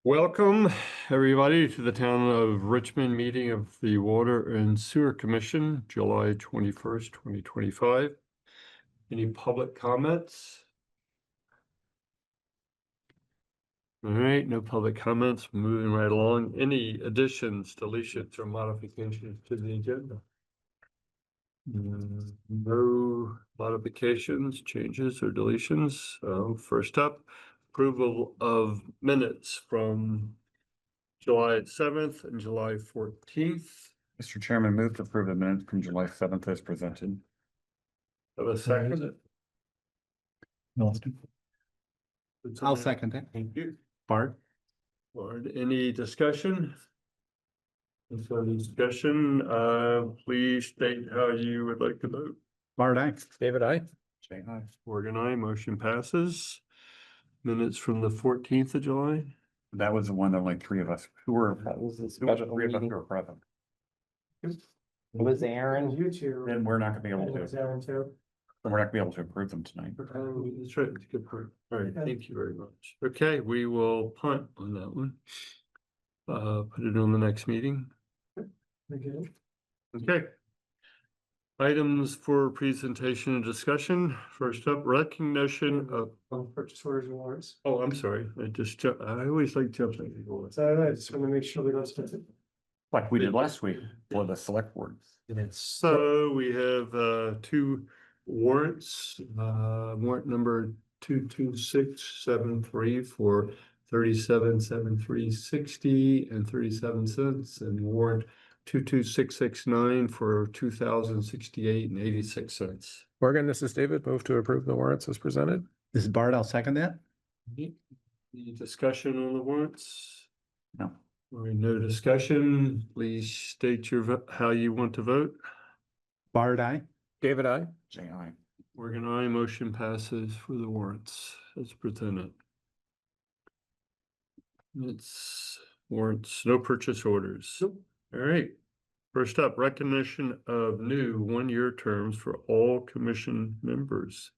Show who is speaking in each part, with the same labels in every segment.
Speaker 1: Welcome, everybody, to the Town of Richmond meeting of the Water and Sewer Commission, July 21st, 2025. Any public comments? All right, no public comments. Moving right along. Any additions, deletions, or modifications to the agenda? No modifications, changes, or deletions. First up, approval of minutes from July 7th and July 14th.
Speaker 2: Mr. Chairman, move to approve the minutes from July 7th as presented.
Speaker 1: Have a second.
Speaker 3: I'll second it.
Speaker 1: Thank you.
Speaker 3: Bart?
Speaker 1: Lord, any discussion? If there's any discussion, please state how you would like to vote.
Speaker 3: Bart, aye.
Speaker 4: David, I.
Speaker 2: Jay, aye.
Speaker 1: Morgan, aye. Motion passes. Minutes from the 14th of July.
Speaker 2: That was the one that only three of us who were.
Speaker 4: That was the
Speaker 2: who were
Speaker 4: special
Speaker 2: three of us
Speaker 4: meeting.
Speaker 2: who were present.
Speaker 4: It was Aaron.
Speaker 5: You two.
Speaker 2: Then we're not gonna be able
Speaker 5: And it was
Speaker 2: to,
Speaker 5: Aaron too.
Speaker 2: then we're not gonna be able to approve them tonight.
Speaker 1: That's right. Good point. All right, thank you very much. Okay, we will punt on that one. Put it on the next meeting.
Speaker 5: Okay.
Speaker 1: Okay. Items for presentation and discussion. First up, recognition of,
Speaker 5: Purchase orders and warrants.
Speaker 1: oh, I'm sorry. I always like jumping. before.
Speaker 5: So I just want to make sure we don't spend it.
Speaker 2: Like we did last week for the select board.
Speaker 1: So we have two warrants, warrant number 22673 for 377360 and 37 cents, and warrant 22669 for 2068 and 86 cents.
Speaker 4: Morgan, this is David. Move to approve the warrants as presented.
Speaker 3: This is Bart, I'll second that.
Speaker 1: Any discussion on the warrants?
Speaker 2: No.
Speaker 1: All right, no discussion. Please state how you want to vote.
Speaker 3: Bart, aye.
Speaker 4: David, I.
Speaker 2: Jay, aye.
Speaker 1: Morgan, aye. Motion passes for the warrants as presented. It's warrants, no purchase orders. All right. First up, recognition of new one-year terms for all commission members.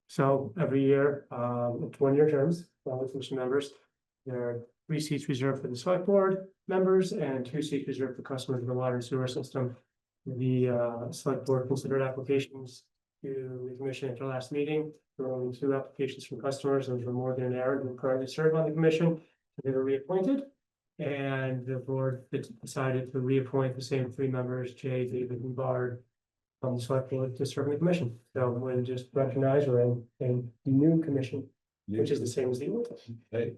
Speaker 5: So every year, it's 1-year terms, for all the commission members. There are 3 seats reserved for the select board members and 2 seats reserved for customers of the water and sewer system. The select board considered applications to the commission at the last meeting. There were only 2 applications from customers. Those were Morgan and Aaron, who currently serve on the commission. They were reappointed. And the board decided to reappoint the same 3 members, Jay, David, and Bard, on the select board to serve on the commission. So we'll just recognize we're in a new commission, which is the same as the old.
Speaker 1: Hey.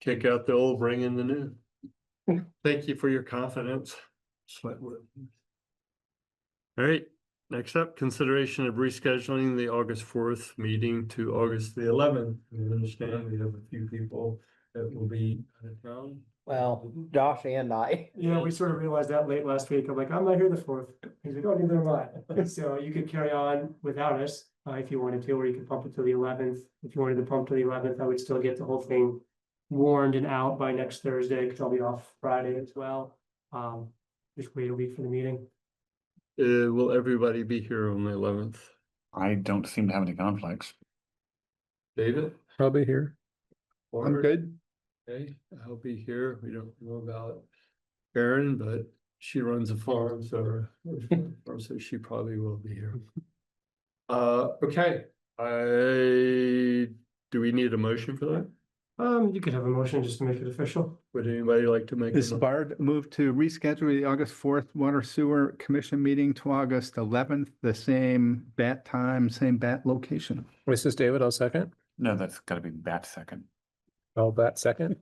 Speaker 1: Kick out the old, bring in the new. Thank you for your confidence. All right, next up, consideration of rescheduling the August 4th meeting to August the 11th. We understand we have a few people that will be out of town.
Speaker 4: Well, Josh and I.
Speaker 5: Yeah, we sort of realized that late last week. I'm like, I'm not here the 4th. He's like, oh, neither am I. So you could carry on without us if you wanted to, or you could pump it to the 11th. If you wanted to pump to the 11th, I would still get the whole thing warned and out by next Thursday, because I'll be off Friday as well. Just wait a week for the meeting.
Speaker 1: Will everybody be here on the 11th?
Speaker 2: I don't seem to have any conflicts.
Speaker 1: David?
Speaker 4: Probably here.
Speaker 1: Or-
Speaker 3: good.
Speaker 1: Okay, I'll be here. We don't know about Erin, but she runs a farm, so so she probably will be here. Okay, do we need a motion for that?
Speaker 5: You could have a motion just to make it official.
Speaker 1: Would anybody like to make?
Speaker 3: This is
Speaker 1: a mo-
Speaker 3: Bart, move to reschedule the August 4th Water Sewer Commission meeting to August 11th, the same bat time, same bat location.
Speaker 4: This is David. I'll second.
Speaker 2: No, that's gotta be bat second.
Speaker 4: I'll bat second.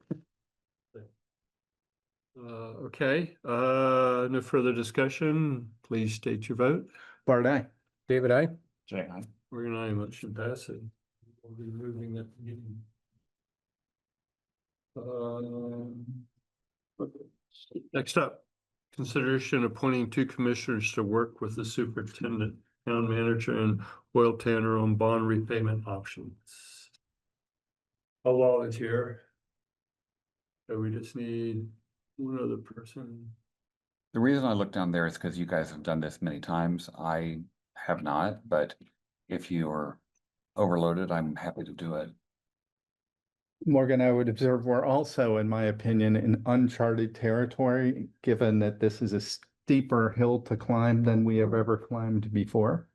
Speaker 1: Okay, no further discussion. Please state your vote.
Speaker 3: Bart, aye.
Speaker 4: David, I.
Speaker 2: Jay, aye.
Speaker 1: We're gonna motion passing. We'll be moving that meeting. Next up, consideration appointing 2 commissioners to work with the superintendent, town manager, and Hoyle Tanner on bond repayment options. I'll volunteer. So we just need one other person.
Speaker 2: The reason I look down there is because you guys have done this many times. I have not, but if you're overloaded, I'm happy to do it.
Speaker 3: Morgan, I would observe we're also, in my opinion, in uncharted territory, given that this is a steeper hill to climb than we have ever climbed before.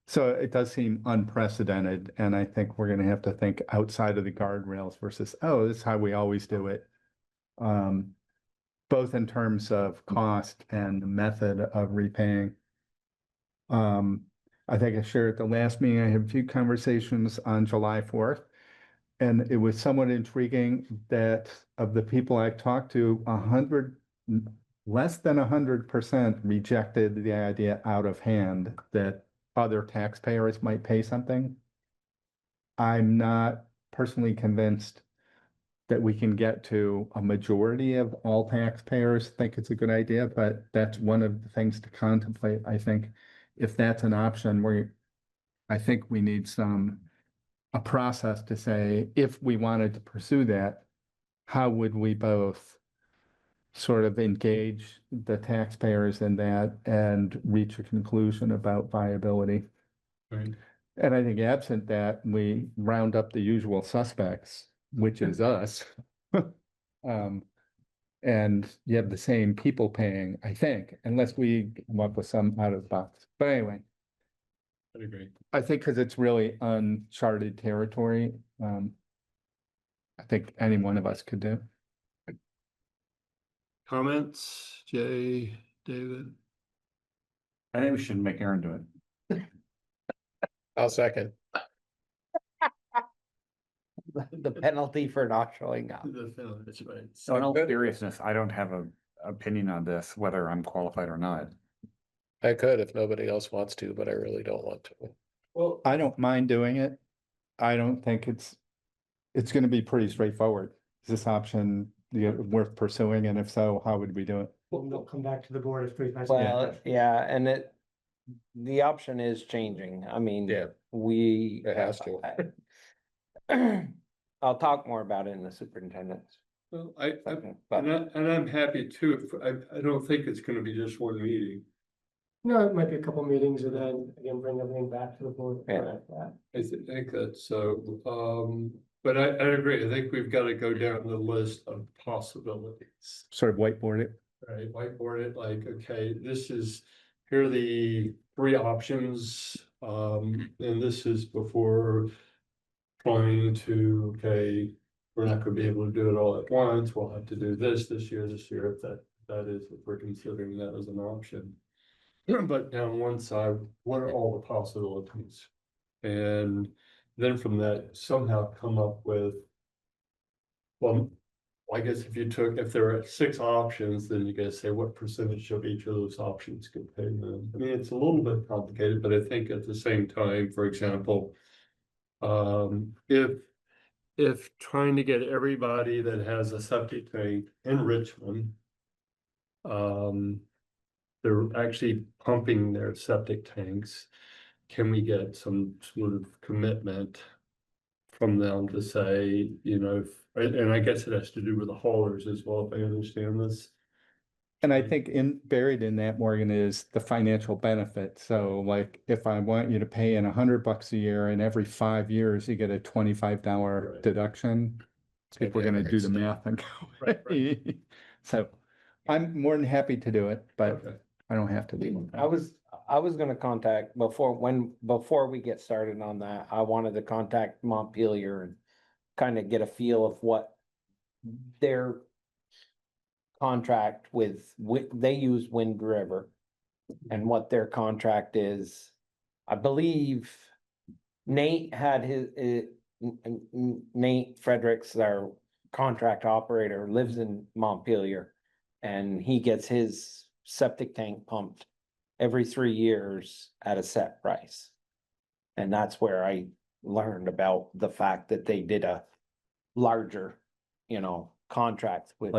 Speaker 3: So it does seem unprecedented, and I think we're gonna have to think outside of the guardrails versus, oh, this is how we always do it. Both in terms of cost and the method of repaying. I think I shared at the last meeting, I had a few conversations on July 4th. And it was somewhat intriguing that of the people I talked to, less than 100% rejected the idea out of hand that other taxpayers might pay something. I'm not personally convinced that we can get to a majority of all taxpayers think it's a good idea, but that's one of the things to contemplate. I think if that's an option, I think we need a process to say, if we wanted to pursue that, how would we both sort of engage the taxpayers in that and reach a conclusion about viability?
Speaker 1: Right.
Speaker 3: And I think absent that, we round up the usual suspects, which is us. And you have the same people paying, I think, unless we come up with some out of the box. But anyway,
Speaker 1: I agree.
Speaker 3: I think because it's really uncharted territory, I think any one of us could do.
Speaker 1: Comments, Jay, David?
Speaker 2: I think we should make Aaron do it.
Speaker 4: I'll second.
Speaker 6: The penalty for not showing up.
Speaker 1: That's right.
Speaker 2: So in all
Speaker 4: Good.
Speaker 2: seriousness, I don't have a opinion on this, whether I'm qualified or not.
Speaker 4: I could if nobody else wants to, but I really don't want to.
Speaker 5: Well,
Speaker 3: I don't mind doing it. I don't think it's gonna be pretty straightforward. Is this option worth pursuing? And if so, how would we do it?
Speaker 5: we'll come back to the board if we find.
Speaker 6: Well, yeah, and the option is changing. I mean,
Speaker 4: Yeah.
Speaker 6: we.
Speaker 4: It has to.
Speaker 6: I'll talk more about it in the superintendent's.
Speaker 1: Well,
Speaker 6: section, but
Speaker 1: and I'm happy too. I don't think it's gonna be just one meeting.
Speaker 5: No, it might be a couple meetings and then again, bring everything back to the board.
Speaker 6: Yeah.
Speaker 1: I think that's so, but I agree. I think we've got to go down the list of possibilities.
Speaker 3: Sort of whiteboard it.
Speaker 1: Right, whiteboard it like, okay, here are the three options. And this is before trying to, okay, we're not gonna be able to do it all at once. We'll have to do this year, if that is, if we're considering that as an option. But down one side, what are all the possibilities? And then from that, somehow come up with, well, I guess if there are 6 options, then you gotta say what percentage of each of those options get paid then. I mean, it's a little bit complicated, but I think at the same time, for example, if trying to get everybody that has a septic tank in Richmond, they're actually pumping their septic tanks, can we get some sort of commitment from them to say, and I guess it has to do with the haulers as well, if I understand this.
Speaker 3: And I think buried in that, Morgan, is the financial benefit. So like, if I want you to pay in $100 a year and every 5 years you get a $25
Speaker 1: Right.
Speaker 3: deduction, people are gonna do the math and go.
Speaker 1: Right.
Speaker 3: So I'm more than happy to do it, but
Speaker 1: Okay.
Speaker 3: I don't have to do
Speaker 6: I was gonna contact before we get started on that, I wanted to contact Montpelier and kind of get a feel of what their contract with, they use Wind River and what their contract is. I believe Nate had Nate Fredericks, our contract operator, lives in Montpelier. And he gets his septic tank pumped every 3 years at a set price. And that's where I learned about the fact that they did a larger, contract with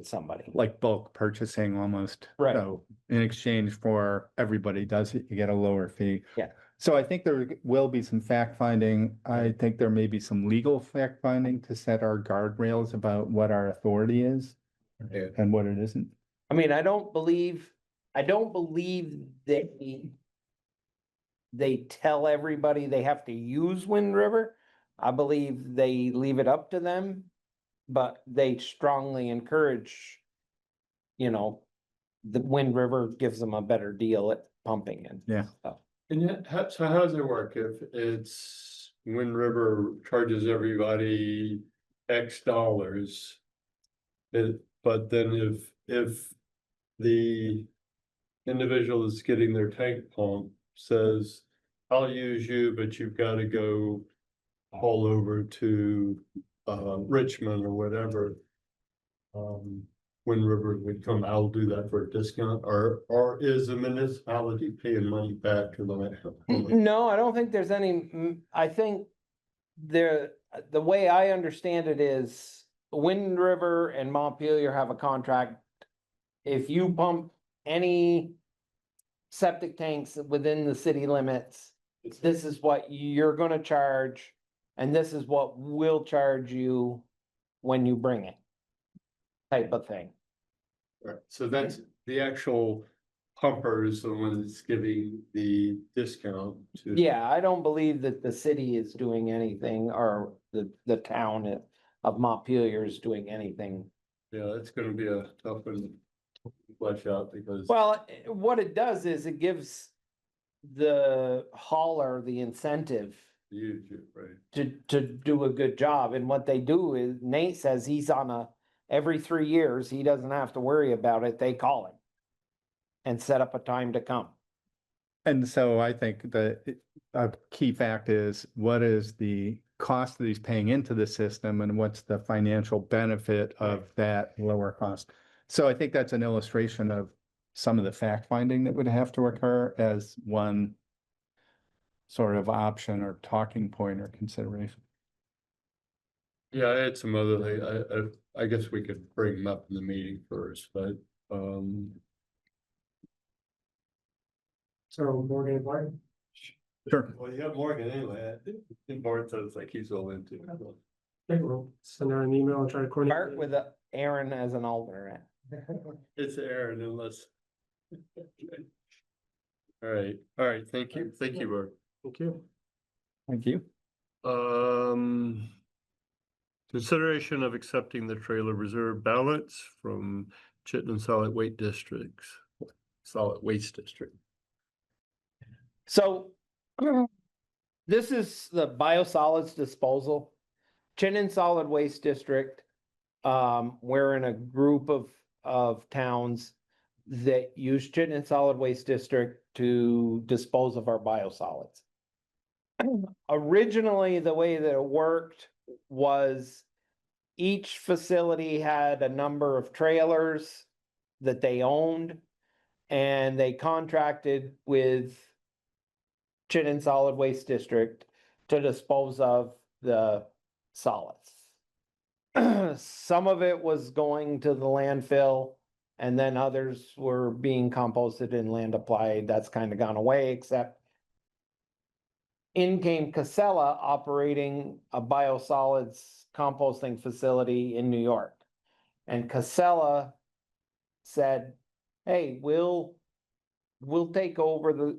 Speaker 6: somebody.
Speaker 3: like bulk purchasing almost.
Speaker 6: Right.
Speaker 3: So in exchange for everybody does it, you get a lower fee.
Speaker 6: Yeah.
Speaker 3: So I think there will be some fact finding. I think there may be some legal fact finding to set our guardrails about what our authority is
Speaker 4: Yeah.
Speaker 3: and what it isn't.
Speaker 6: I mean, I don't believe they tell everybody they have to use Wind River, I believe they leave it up to them, but they strongly encourage, you know, the Wind River gives them a better deal at pumping and
Speaker 3: Yeah.
Speaker 6: stuff.
Speaker 1: And yet, so how does it work if it's Wind River charges everybody X dollars? But then if the individual that's getting their tank pump says, I'll use you, but you've got to go haul over to Richmond or whatever. Wind River would come, I'll do that for a discount, or is the municipality paying money back to the landowner?
Speaker 6: No, I don't think there's any, I think the way I understand it is Wind River and Montpelier have a contract. If you pump any septic tanks within the city limits, this is what you're gonna charge, and this is what we'll charge you when you bring it. Type of thing.
Speaker 1: Right, so that's the actual pumper is the one that's giving the discount to.
Speaker 6: Yeah, I don't believe that the city is doing anything, or the town of Montpelier is doing anything.
Speaker 1: Yeah, it's gonna be a tough one to flesh out because.
Speaker 6: Well, what it does is it gives the hauler the incentive
Speaker 1: Huge, right?
Speaker 6: to do a good job, and what they do is Nate says he's on every 3 years, he doesn't have to worry about it, they call him. And set up a time to come.
Speaker 3: And so I think that a key fact is what is the cost that he's paying into the system and what's the financial benefit of that lower cost? So I think that's an illustration of some of the fact finding that would have to occur as one sort of option or talking point or consideration.
Speaker 1: Yeah, I had some other thing, I guess we could bring them up in the meeting first, but,
Speaker 5: So Morgan and Barton.
Speaker 3: Sure.
Speaker 1: Well, you have Morgan anyway, I think Bart says like he's all into it.
Speaker 5: Okay, we'll send out an email and try to coordinate.
Speaker 6: Start with Aaron as an alternate.
Speaker 1: It's Aaron unless. All right, thank you, Bart.
Speaker 5: Thank you.
Speaker 3: Thank you.
Speaker 1: Consideration of accepting the trailer reserve balance from Chittenden Solid Waste Districts, Solid Waste District.
Speaker 6: So this is the biosolids disposal. Chittenden Solid Waste District. We're in a group of towns that use Chittenden Solid Waste District to dispose of our biosolids. Originally, the way that it worked was each facility had a number of trailers that they owned, and they contracted with Chittenden Solid Waste District to dispose of the solids. Some of it was going to the landfill, and then others were being composted in land applied. That's kind of gone away, except in came Casella operating a biosolids composting facility in New York. And Casella said, hey, we'll take over the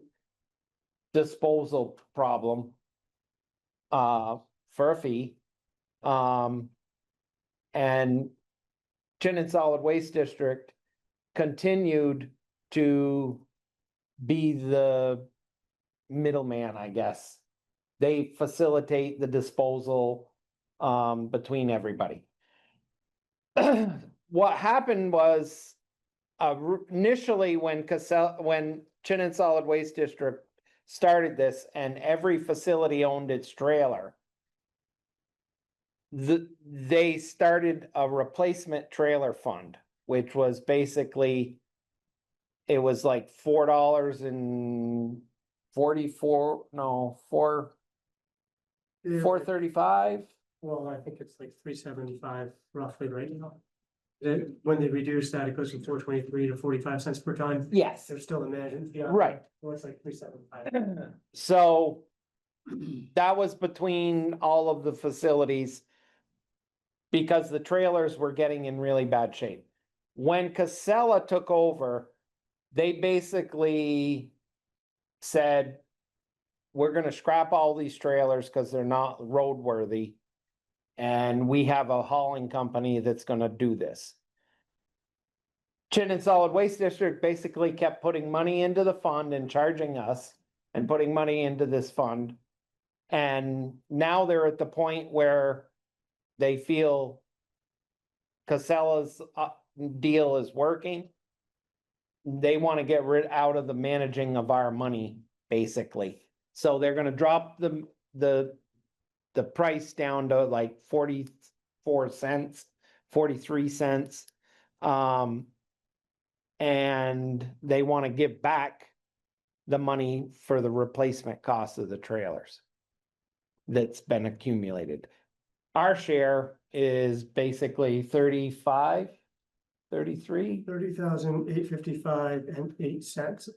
Speaker 6: disposal problem for a fee. And Chittenden Solid Waste District continued to be the middleman, I guess. They facilitate the disposal between everybody. What happened was initially when Chittenden Solid Waste District started this and every facility owned its trailer, they started a replacement trailer fund, which was basically, it was like $4.35.
Speaker 5: Well, I think it's like $3.75 roughly right now. Then when they reduce that, it goes from $4.23 to 45 cents per ton.
Speaker 6: Yes,
Speaker 5: There's still a management fee.
Speaker 6: right.
Speaker 5: Well, it's like $3.75.
Speaker 6: So that was between all of the facilities because the trailers were getting in really bad shape. When Casella took over, they basically said, we're gonna scrap all these trailers because they're not roadworthy. And we have a hauling company that's gonna do this. Chittenden Solid Waste District basically kept putting money into the fund and charging us and putting money into this fund. And now they're at the point where they feel Casella's deal is working. They want to get rid out of the managing of our money, basically. So they're gonna drop the price down to like 44 cents, 43 cents. And they want to give back the money for the replacement cost of the trailers that's been accumulated. Our share is basically 35, 33.
Speaker 5: 30,855.08.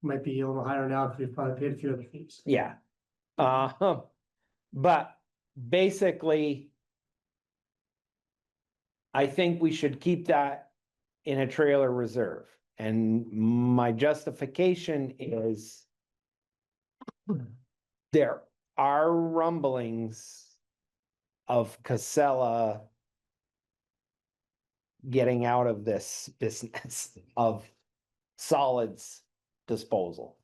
Speaker 5: Might be a little higher now because we've probably paid a few other fees.
Speaker 6: Yeah. But basically, I think we should keep that in a trailer reserve. And my justification is there are rumblings of Casella getting out of this business of solids disposal.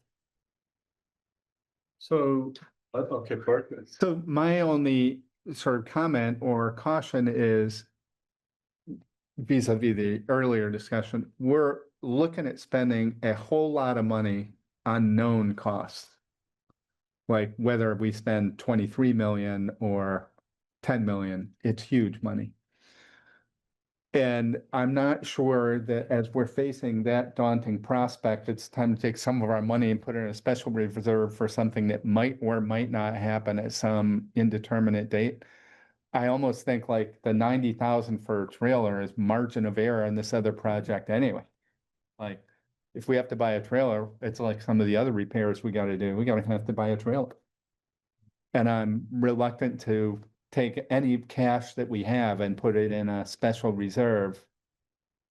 Speaker 1: So, okay, Bart.
Speaker 3: So my only sort of comment or caution is vis-a-vis the earlier discussion, we're looking at spending a whole lot of money on known costs. Like whether we spend 23 million or 10 million, it's huge money. And I'm not sure that as we're facing that daunting prospect, it's time to take some of our money and put it in a special reserve for something that might or might not happen at some indeterminate date. I almost think like the 90,000 for a trailer is margin of error in this other project anyway. Like, if we have to buy a trailer, it's like some of the other repairs we gotta do, we gotta have to buy a trailer. And I'm reluctant to take any cash that we have and put it in a special reserve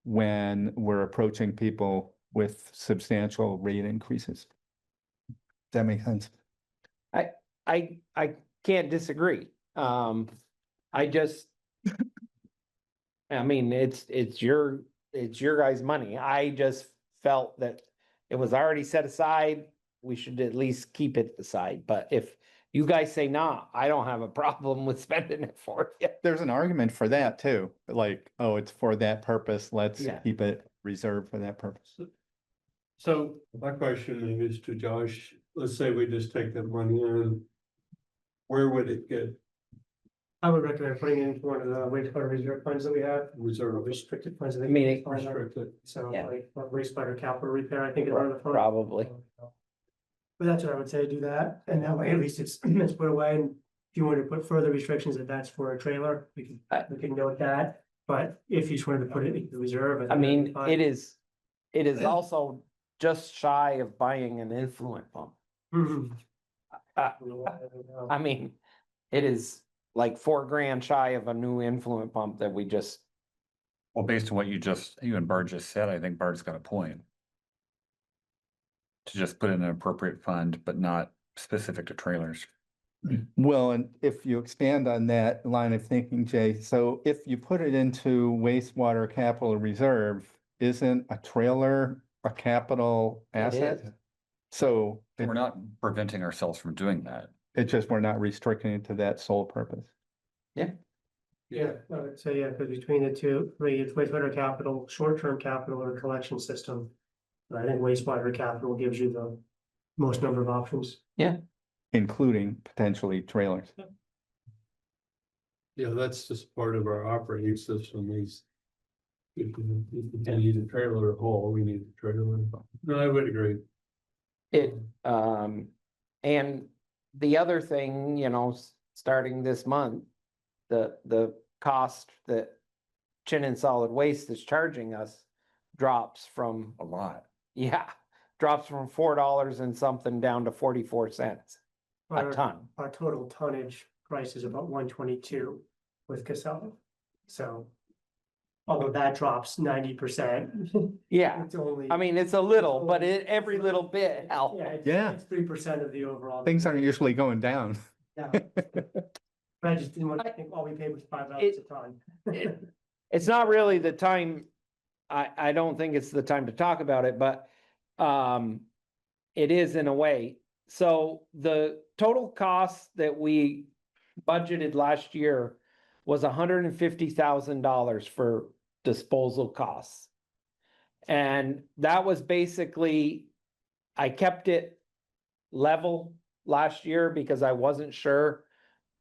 Speaker 3: when we're approaching people with substantial rate increases. Does that make sense?
Speaker 6: I can't disagree. I just. I mean, it's your guys' money. I just felt that it was already set aside. We should at least keep it aside. But if you guys say, nah, I don't have a problem with spending it for you.
Speaker 3: There's an argument for that too, like, oh, it's for that purpose, let's
Speaker 6: Yeah.
Speaker 3: keep it reserved for that purpose.
Speaker 1: So my question is to Josh, let's say we just take that money in. Where would it get
Speaker 5: I would recommend putting it into one of the wastewater reserve funds that we have, or
Speaker 1: reserved?
Speaker 5: restricted funds.
Speaker 6: I mean, it-
Speaker 1: Restricted.
Speaker 5: So
Speaker 6: Yeah.
Speaker 5: like wastewater capital repair, I think is one of the funds.
Speaker 6: Probably.
Speaker 5: But that's what I would say, do that, and that way at least it's put away, and if you want to put further restrictions that that's for a trailer, we can note that. But if you just wanted to put it in the reserve.
Speaker 6: I
Speaker 5: think
Speaker 6: mean,
Speaker 5: that'd be fine.
Speaker 6: it is also just shy of buying an influent pump.
Speaker 5: Mhm.
Speaker 6: I mean, it is like $4,000 shy of a new influent pump that we just,
Speaker 2: Well, based on what you and Bart just said, I think Bart's got a point. To just put in an appropriate fund, but not specific to trailers.
Speaker 3: Well, and if you expand on that line of thinking, Jay, so if you put it into wastewater capital reserve, isn't a trailer a capital asset?
Speaker 6: is.
Speaker 3: So
Speaker 2: We're not preventing ourselves from doing that.
Speaker 3: it's just, we're not restricting it to that sole purpose.
Speaker 5: Yeah, I would say, yeah, because between the two, it's wastewater capital, short-term capital or collection system. I think wastewater capital gives you the most number of options.
Speaker 3: Including potentially trailers.
Speaker 1: Yeah, that's just part of our operating system is. If we need a trailer or haul, we need a trailer. No, I would agree.
Speaker 6: And the other thing, starting this month, the cost that Chittenden Solid Waste is charging us drops from,
Speaker 2: A lot.
Speaker 6: drops from $4 and something down to 44 cents a
Speaker 5: Our
Speaker 6: ton.
Speaker 5: total tonnage price is about 122 with Casella. So although that drops 90%.
Speaker 6: Yeah,
Speaker 5: It's only.
Speaker 6: I mean, it's a little, but every little bit helps.
Speaker 3: Yeah.
Speaker 5: It's 3% of the overall.
Speaker 3: Things aren't usually going down.
Speaker 5: Yeah. But I just didn't want to think all we paid was $5 a ton.
Speaker 6: It's not really the time, I don't think it's the time to talk about it, but, it is in a way. So the total cost that we budgeted last year was $150,000 for disposal costs. And that was basically, I kept it level last year because I wasn't sure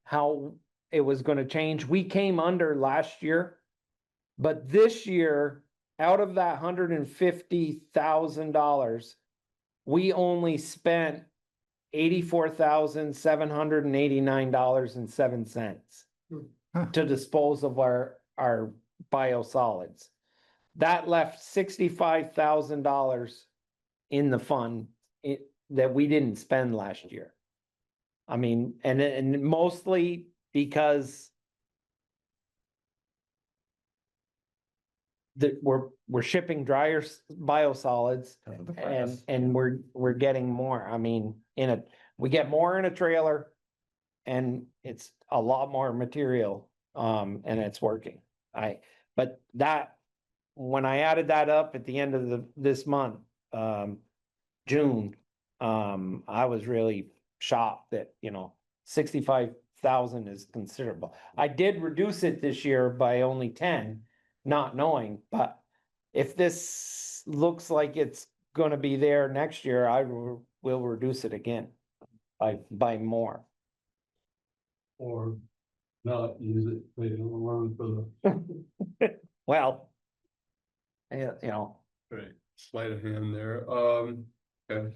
Speaker 6: how it was gonna change. We came under last year. But this year, out of that $150,000, we only spent $84,789.07
Speaker 3: Huh.
Speaker 6: to dispose of our biosolids. That left $65,000 in the fund that we didn't spend last year. I mean, and mostly because that we're shipping biosolids and we're getting more. I mean, we get more in a trailer and it's a lot more material, and it's working. But that, when I added that up at the end of this month, June, I was really shocked that, 65,000 is considerable. I did reduce it this year by only 10, not knowing, but if this looks like it's gonna be there next year, I will reduce it again by more.
Speaker 1: Or not use it, they don't learn for
Speaker 6: Well,
Speaker 1: right, sleight of hand there, okay.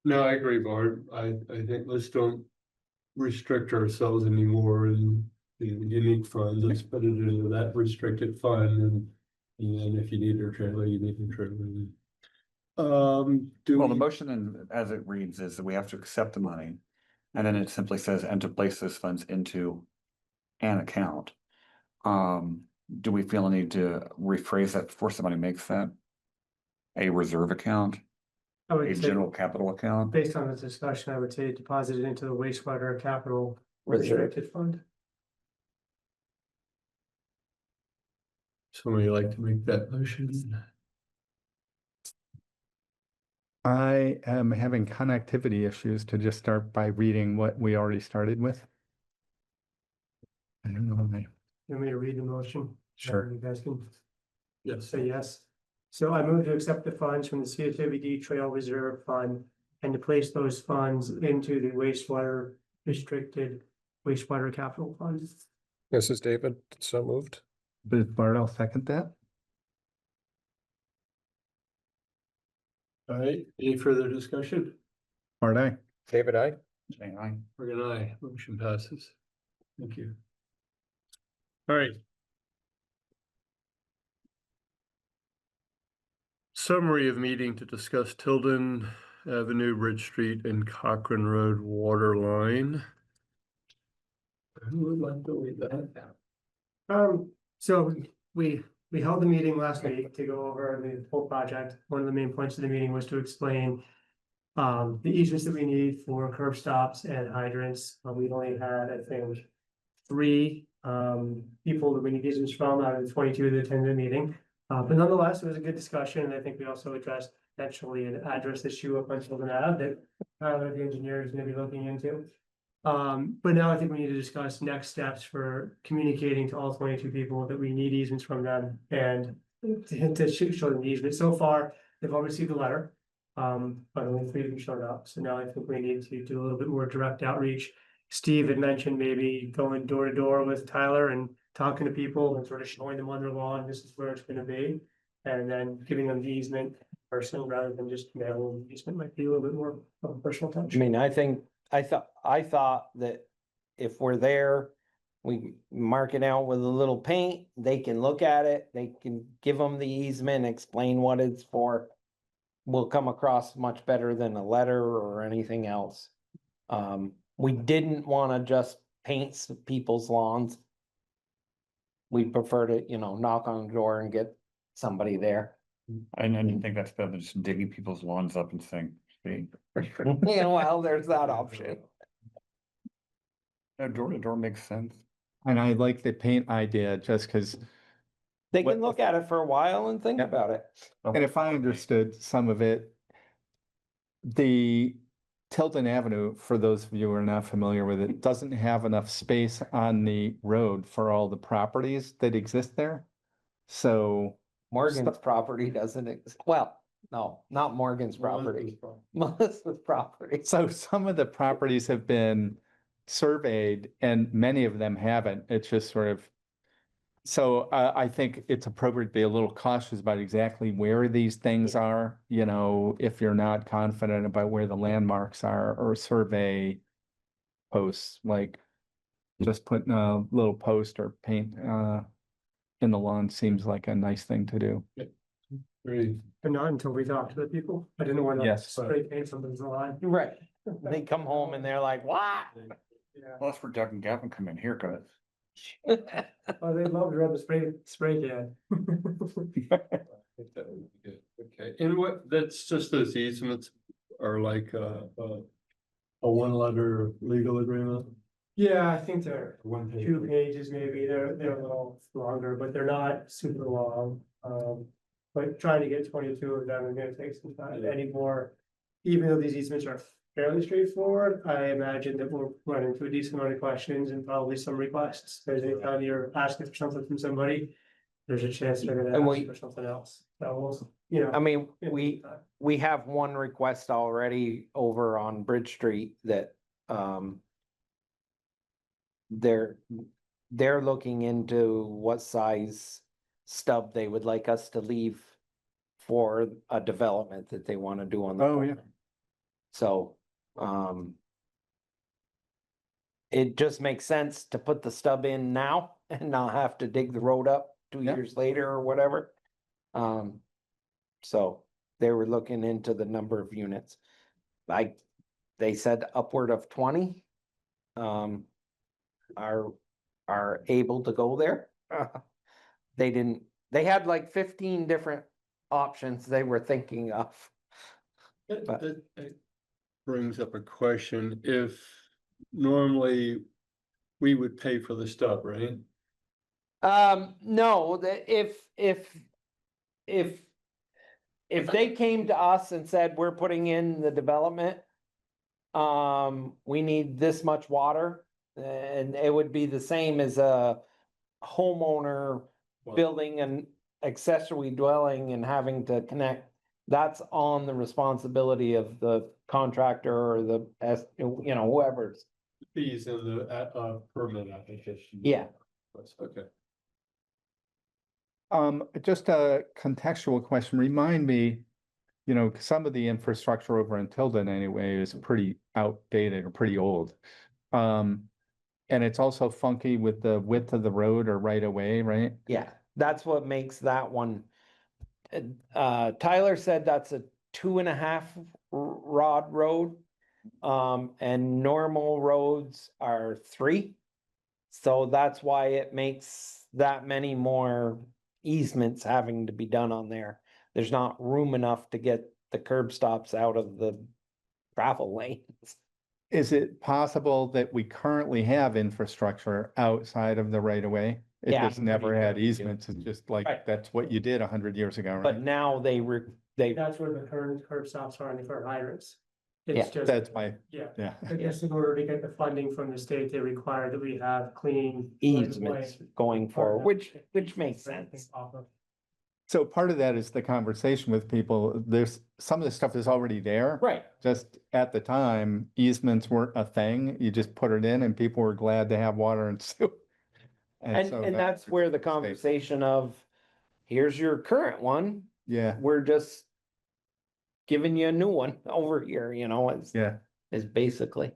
Speaker 1: No, I agree, Bart, I think let's don't restrict ourselves anymore and the unique funds, let's put it into that restricted fund and if you need a trailer, you need a trailer.
Speaker 2: Well, the motion as it reads is that we have to accept the money. And then it simply says, and to place those funds into an account. Do we feel a need to rephrase that before somebody makes that? A reserve account,
Speaker 5: I
Speaker 2: a
Speaker 5: would say,
Speaker 2: general capital account?
Speaker 5: based on this discussion, I would say deposit it into the wastewater capital
Speaker 6: Reserve.
Speaker 5: restricted fund.
Speaker 1: Somebody like to make that motion?
Speaker 3: I am having connectivity issues to just start by reading what we already started with. I don't know.
Speaker 5: You want me to read the motion?
Speaker 3: Sure.
Speaker 5: You guys can
Speaker 1: Yes.
Speaker 5: say yes. So I move to accept the funds from the CSWD Trail Reserve Fund and to place those funds into the wastewater restricted wastewater capital fund.
Speaker 4: This is David, so moved.
Speaker 3: But Bart, I'll second that.
Speaker 1: All right, any further discussion?
Speaker 3: Bart, aye.
Speaker 4: David, I.
Speaker 2: Saying aye.
Speaker 1: Morgan, aye, motion passes. Thank you. All right. Summary of meeting to discuss Tilden Avenue, Bridge Street and Cochran Road water line. Who would like to lead that?
Speaker 5: So we held the meeting last week to go over the whole project. One of the main points of the meeting was to explain the easements that we need for curb stops and hydrants. We've only had, I think, 3 people that we need easements from out of the 22 that attended the meeting. But nonetheless, it was a good discussion, and I think we also addressed potentially an address issue up on Tilden Ave that Tyler, the engineer, is going to be looking into. But now I think we need to discuss next steps for communicating to all 22 people that we need easements from them and to show them the easement. So far, they've all received a letter, but only 3 of them showed up. So now I think we need to do a little bit more direct outreach. Steve had mentioned maybe going door to door with Tyler and talking to people and sort of showing them on their lawn, this is where it's going to be. And then giving them the easement person rather than just mailing the easement might be a little bit more of a personal touch.
Speaker 6: I mean, I thought that if we're there, we mark it out with a little paint, they can look at it, they can give them the easement, explain what it's for. Will come across much better than a letter or anything else. We didn't wanna just paint people's lawns. we'd prefer to, knock on the door and get somebody there.
Speaker 2: And you think that's better than just digging people's lawns up and saying, hey,
Speaker 6: Well, there's that option.
Speaker 2: door to door makes sense.
Speaker 3: And I like the paint idea just because,
Speaker 6: They
Speaker 3: What-
Speaker 6: can look at it for a while and think
Speaker 3: Yeah.
Speaker 6: about it.
Speaker 3: and if I understood some of it, the Tilden Avenue, for those of you who are not familiar with it, doesn't have enough space on the road for all the properties that exist there. So,
Speaker 6: Morgan's property doesn't well, no, not Morgan's property, Melissa's property.
Speaker 3: so some of the properties have been surveyed and many of them haven't. It's just sort of. So I think it's appropriate to be a little cautious about exactly where these things are, if you're not confident about where the landmarks are, or survey posts, like just putting a little post or paint in the lawn seems like a nice thing to do.
Speaker 1: Great.
Speaker 5: But not until we talk to the people. I didn't want to
Speaker 3: Yes.
Speaker 5: spray paint something's line.
Speaker 6: Right. They come home and they're like, what?
Speaker 5: Yeah,
Speaker 2: Well, that's where Doug and Gavin come in here, guys.
Speaker 5: oh, they love to rub the spray can.
Speaker 1: Okay, and that's just those easements are like a one letter legal agreement?
Speaker 5: Yeah, I think they're
Speaker 1: One page.
Speaker 5: 2 pages maybe, they're a little longer, but they're not super long. But trying to get 22 of them is gonna take some time anymore. Even though these easements are fairly straightforward, I imagine that we'll run into a decent amount of questions and probably some requests. There's anytime you're asking for something from somebody, there's a chance they're gonna
Speaker 6: And
Speaker 5: ask
Speaker 6: we-
Speaker 5: for something else. So we'll,
Speaker 6: I mean, we have one request already over on Bridge Street that, they're looking into what size stub they would like us to leave for a development that they want to do on the.
Speaker 3: Oh, yeah.
Speaker 6: corner. So, it just makes sense to put the stub in now and not have to dig the road up 2
Speaker 3: Yeah.
Speaker 6: years later or whatever. So they were looking into the number of units. They said upward of 20. Are able to go there. They had like 15 different options they were thinking of. But-
Speaker 1: That brings up a question, if normally we would pay for the stub, right?
Speaker 6: No, if they came to us and said, we're putting in the development. We need this much water, and it would be the same as a homeowner building an accessory dwelling and having to connect. That's on the responsibility of the contractor or the, whoever's.
Speaker 1: Fees in the permit application.
Speaker 6: Yeah.
Speaker 1: Okay.
Speaker 3: Just a contextual question, remind me, some of the infrastructure over in Tilden anyway is pretty outdated or pretty old. And it's also funky with the width of the road or right away, right?
Speaker 6: Yeah, that's what makes that one. Tyler said that's a 2.5 rod road. And normal roads are 3. So that's why it makes that many more easements having to be done on there. There's not room enough to get the curb stops out of the travel lanes.
Speaker 3: Is it possible that we currently have infrastructure outside of the right of way? It
Speaker 6: Yeah,
Speaker 3: just never
Speaker 6: pretty
Speaker 3: had
Speaker 6: sure we do.
Speaker 3: easements, it's just like,
Speaker 6: Right.
Speaker 3: that's what you did 100 years ago,
Speaker 6: But
Speaker 3: right?
Speaker 6: now they
Speaker 5: That's where the current curb stops are and for hydrants.
Speaker 6: Yeah,
Speaker 5: It's just,
Speaker 3: That's my,
Speaker 5: yeah,
Speaker 3: yeah.
Speaker 5: I guess in order to get the funding from the state, they require that we have clean.
Speaker 6: easements going forward, which makes sense.
Speaker 3: So part of that is the conversation with people. There's some of the stuff is already there.
Speaker 6: Right,
Speaker 3: Just at the time, easements weren't a thing. You just put it in and people were glad to have water and sewer.
Speaker 6: and
Speaker 3: so
Speaker 6: that's where the
Speaker 3: state.
Speaker 6: conversation of, here's your current one,
Speaker 3: Yeah,
Speaker 6: we're just giving you a new one over here,
Speaker 3: yeah.
Speaker 6: is basically.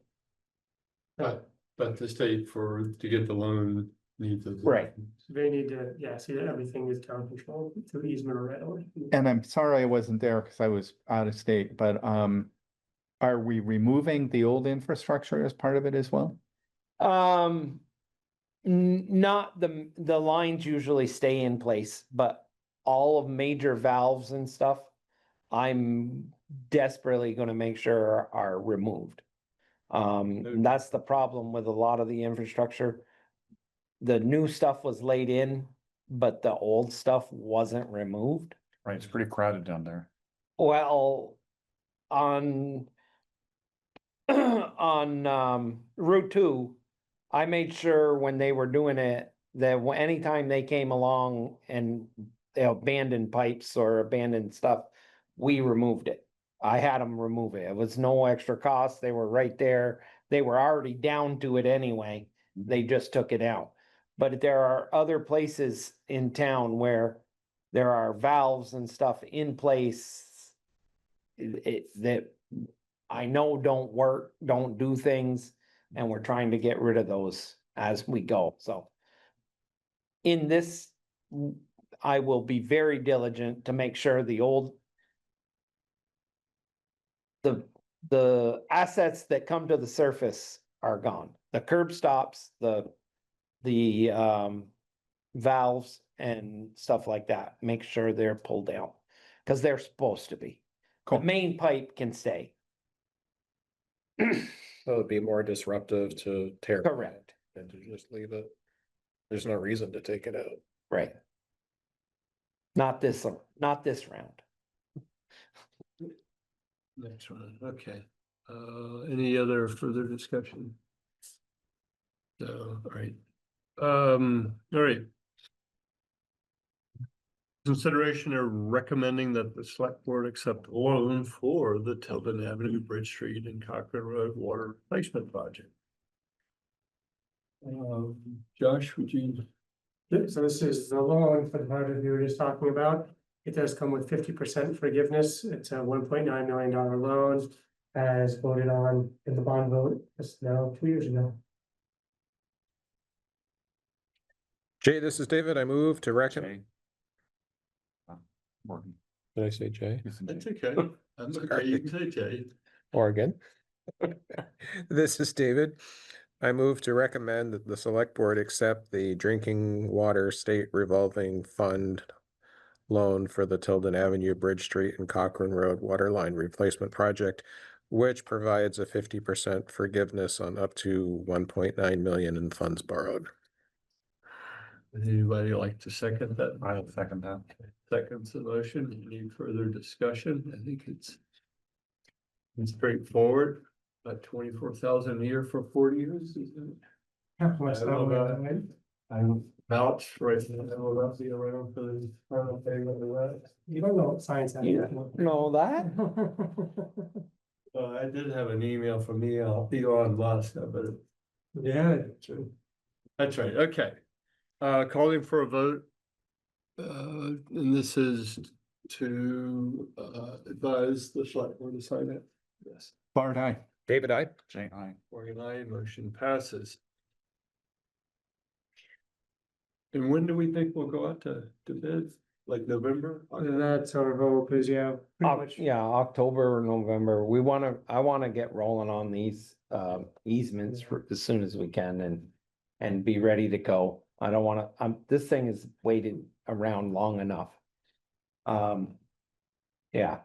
Speaker 1: But the state to get the loan needs.
Speaker 6: Right.
Speaker 5: They need to, see that everything is town controlled through easement or right away.
Speaker 3: And I'm sorry I wasn't there because I was out of state, but are we removing the old infrastructure as part of it as well?
Speaker 6: Not the lines usually stay in place, but all of major valves and stuff, I'm desperately gonna make sure are removed. That's the problem with a lot of the infrastructure. The new stuff was laid in, but the old stuff wasn't removed.
Speaker 2: Right, it's pretty crowded down there.
Speaker 6: Well, on on Route 2, I made sure when they were doing it, that anytime they came along and they abandoned pipes or abandoned stuff, we removed it. I had them remove it. It was no extra cost. They were right there. They were already down to it anyway. They just took it out. But there are other places in town where there are valves and stuff in place that I know don't work, don't do things, and we're trying to get rid of those as we go, so. In this, I will be very diligent to make sure the assets that come to the surface are gone. The curb stops, the valves and stuff like that, make sure they're pulled down, cause they're supposed to be. The
Speaker 3: Cool.
Speaker 6: main pipe can stay.
Speaker 4: So it'd be more disruptive to tear. it
Speaker 6: Correct.
Speaker 4: Than to just leave it. There's no reason to take it out.
Speaker 6: Right. Not this round.
Speaker 1: Next one, okay. Any other further discussion? No, all right. All right. Consideration of recommending that the select board accept loan for the Tilden Avenue, Bridge Street and Cochran Road Water Replacement Project. Josh, would you?
Speaker 5: Yep, so this is the loan for the project we were just talking about. It does come with 50% forgiveness. It's a $1.9 million loan as voted on in the bond vote just now 2 years ago.
Speaker 4: Jay, this is David. I move to recommend.
Speaker 2: Jay. Morgan.
Speaker 4: Did I say Jay?
Speaker 2: You said
Speaker 1: That's
Speaker 2: Jay.
Speaker 1: okay. I'm okay, you can say Jay.
Speaker 4: Oregon. This is David. I move to recommend that the select board accept the drinking water state revolving fund loan for the Tilden Avenue, Bridge Street and Cochran Road Waterline Replacement Project, which provides a 50% forgiveness on up to 1.9 million in funds borrowed.
Speaker 1: Would anybody like to second that?
Speaker 2: I'll second that.
Speaker 1: Seconds the motion. Any further discussion? I think it's straightforward. About 24,000 a year for 40 years, isn't it?
Speaker 5: Yeah, what's
Speaker 1: I
Speaker 5: that
Speaker 1: don't know
Speaker 5: one,
Speaker 1: about
Speaker 5: right?
Speaker 1: I'm vouch right now. I will not be around for the final payment of that.
Speaker 5: You don't know what science has.
Speaker 6: You know that?
Speaker 1: I did have an email from Elon Musk, but
Speaker 5: Yeah, true.
Speaker 1: that's right. Okay. Calling for a vote. And this is to advise the select board to sign it. Yes.
Speaker 3: Bart, aye.
Speaker 4: David, I.
Speaker 2: Jay, aye.
Speaker 1: Morgan, aye, motion passes. And when do we think we'll go out to bid? Like November?
Speaker 5: That's our hope is, yeah, pretty much.
Speaker 6: Yeah, October or November. I wanna get rolling on these easements as soon as we can and be ready to go. I don't wanna, this thing has waited around long enough. Yeah,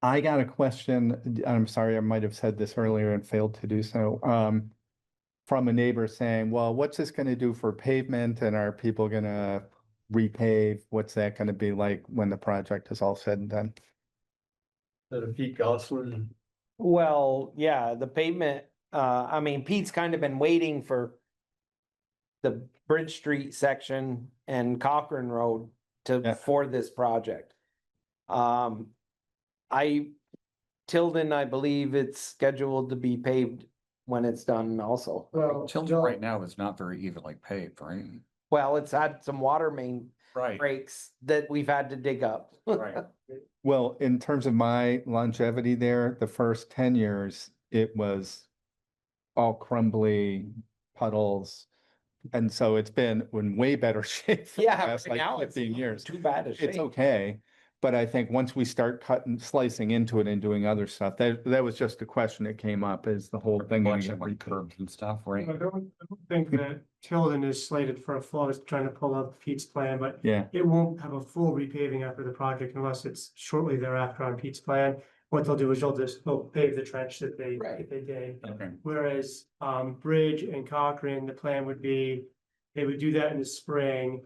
Speaker 3: I got a question. I'm sorry, I might have said this earlier and failed to do so. From a neighbor saying, well, what's this gonna do for pavement and are people gonna repave? What's that gonna be like when the project is all said and done?
Speaker 1: That a Pete Gosselin.
Speaker 6: well, yeah, the pavement, I mean, Pete's kind of been waiting for the Bridge Street section and Cochran Road
Speaker 3: Yeah.
Speaker 6: for this project. Tilden, I believe it's scheduled to be paved when it's done also.
Speaker 5: Well,
Speaker 2: Tilden right now is not very evenly paved, right?
Speaker 6: Well, it's had some water main
Speaker 2: Right.
Speaker 6: breaks that we've had to dig up.
Speaker 2: Right.
Speaker 3: Well, in terms of my longevity there, the first 10 years, it was all crumbly puddles. And so it's been in way better shape. for the
Speaker 6: Yeah,
Speaker 3: last, like
Speaker 6: now it's
Speaker 3: 15 years.
Speaker 6: too bad a shape.
Speaker 3: It's okay, But I think once we start cutting, slicing into it and doing other stuff, that was just a question that came up, is the whole thing. gonna
Speaker 2: Collection
Speaker 3: get
Speaker 2: like
Speaker 3: repaid?
Speaker 2: curbs and stuff, right?
Speaker 5: I don't think that Tilden is slated for a full, I was trying to pull up Pete's plan, but
Speaker 3: Yeah,
Speaker 5: it won't have a full repaving after the project unless it's shortly thereafter on Pete's plan. What they'll do is they'll pave the trench that they dig.
Speaker 2: Okay.
Speaker 5: Whereas, Bridge and Cochran, the plan would be, they would do that in the spring.